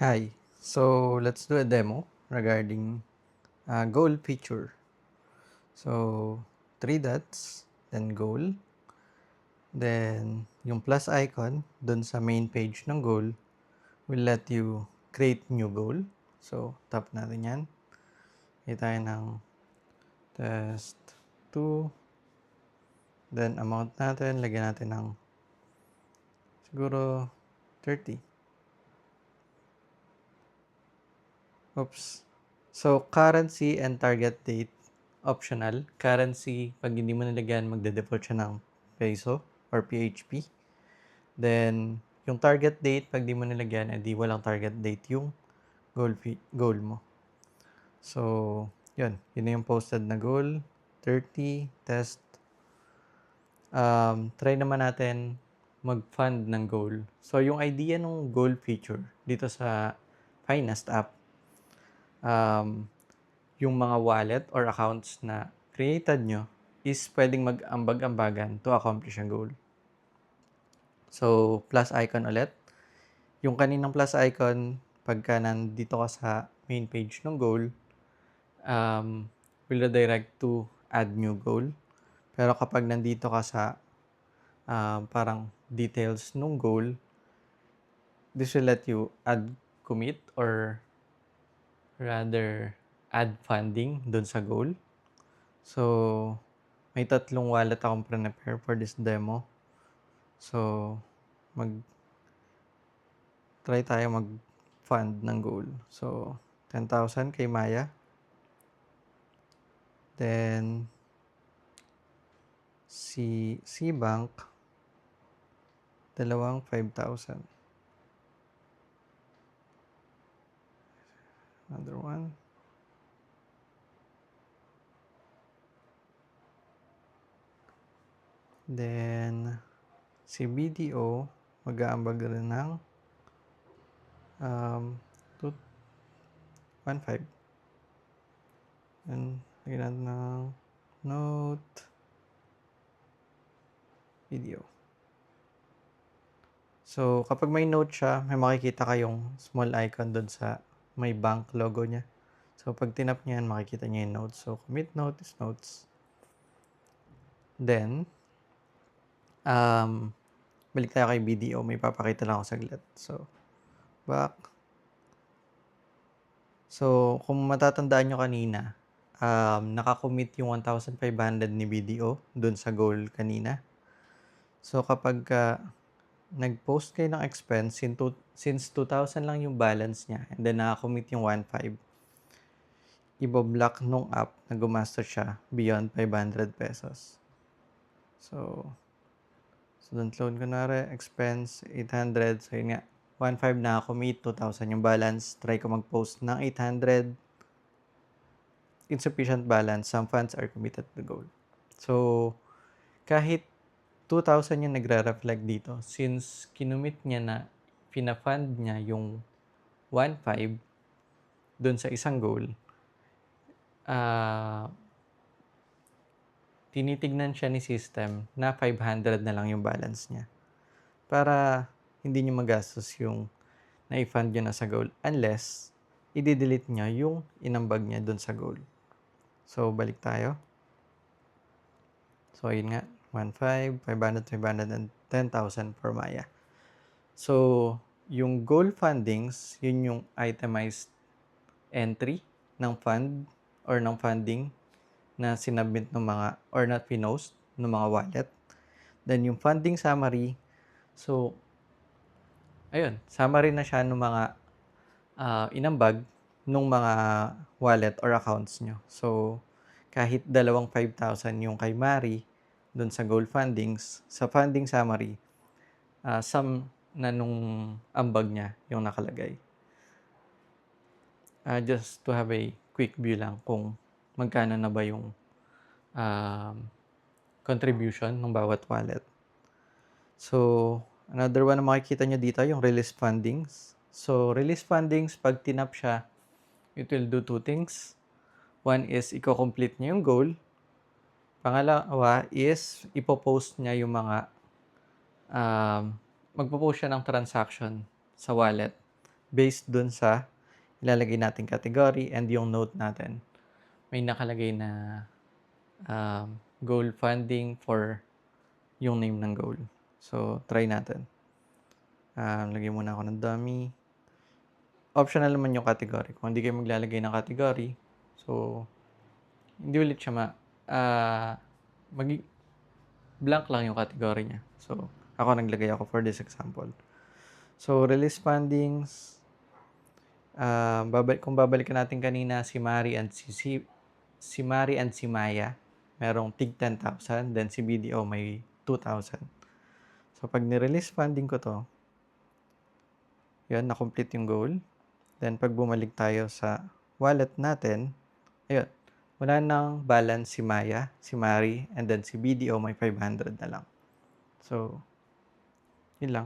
Hi. So let's do a demo regarding goal feature. So three dots, then goal, then yung plus icon dun sa main page ng goal will let you create new goal. So tap natin yan. Hit tayo ng test 2. Then amount natin, lagyan natin ng siguro 30. Oops. So currency and target date optional. Currency, pag hindi mo nilagyan, magde-default siya ng peso or PHP. Then, yung target date, pag di mo nilagyan, edi walang target date yung goal mo. So, yun. Yun na yung posted na goal. 30, test. Try naman natin mag-fund ng goal. So, yung idea ng goal feature dito sa Finest app, yung mga wallet or accounts na created nyo is pwedeng mag-ambag-ambagan to accomplish a goal. So, plus icon ulit. Yung kaninang plus icon, pagka nandito ka sa main page ng goal, will redirect to add new goal. Pero kapag nandito ka sa parang details ng goal, this will let you add commit or rather add funding dun sa goal. So, may tatlong wallet akong prepare for this demo. So, try tayo mag-fund ng goal. So, 10,000 kay Maya. Then, si Bank, dalawang 5,000. Another one. Then, si BDO, mag-aambag rin ng 1.5. Then, lagyan natin ng note, video. So, kapag may note siya, may makikita kayong small icon doon sa may bank logo niya. So, pag tinap niya yan, makikita niya yung notes. So, commit note is notes. Then, balik tayo kay BDO. May papakita lang ako saglit. So, back. So, kung matatandaan nyo kanina, nakakommit yung 1,500 ni BDO dun sa goal kanina. So, kapag nag-post kayo ng expense, since 2,000 lang yung balance niya, and then nakakommit yung 1,500, ibablock nung app na gumastos siya beyond 500 pesos. So don't load kunwari, expense 800. So, yun nga, 1,500 nakakommit, 2,000 yung balance. Try ko mag-post ng 800. Insufficient balance, some funds are committed to goal. So, kahit 2,000 yung nagre-reflect dito, since kinumit niya na pina-fund niya yung 1,500 dun sa isang goal, tinitignan siya ni system na 500 na lang yung balance niya para hindi niyo magastos yung na-fund niyo na sa goal unless i-delete niya yung inambag niya dun sa goal. So, balik tayo. So, ayun nga. 1,500, 500, 500, and 10,000 for Maya. So, yung goal fundings, yun yung itemized entry ng fund or ng funding na sinabit ng mga or not pinost ng mga wallet. Then, yung funding summary. So, ayun. Summary na siya ng mga inambag ng mga wallet or accounts nyo. So, kahit dalawang 5,000 yung kay Mari dun sa goal fundings, sa funding summary, sum na nung ambag niya yung nakalagay. Just to have a quick view lang kung magkano na ba yung contribution ng bawat wallet. So, another one na makikita nyo dito, yung release fundings. So, release fundings, pag tinap siya, it will do two things. One is, i-complete niya yung goal. Pangalawa is, ipopost niya yung mga, magpo-post siya ng transaction sa wallet based dun sa ilalagay nating category and yung note natin. May nakalagay na goal funding for yung name ng goal. So, try natin. Lagyan muna ako ng dummy. Optional naman yung category. Kung hindi kayo maglalagay ng category, so, hindi ulit siya blank lang yung category niya. So, naglagay ako for this example. So, release fundings, kung babalikan natin kanina si Mari and si Mari and si Maya, merong tig 10,000, then si BDO may 2,000. So, pag ni-release funding ko to, yun, na-complete yung goal. Then, pag bumalik tayo sa wallet natin, ayun, wala nang balance si Maya, si Mari, and then si BDO may 500 na lang. So, yun lang.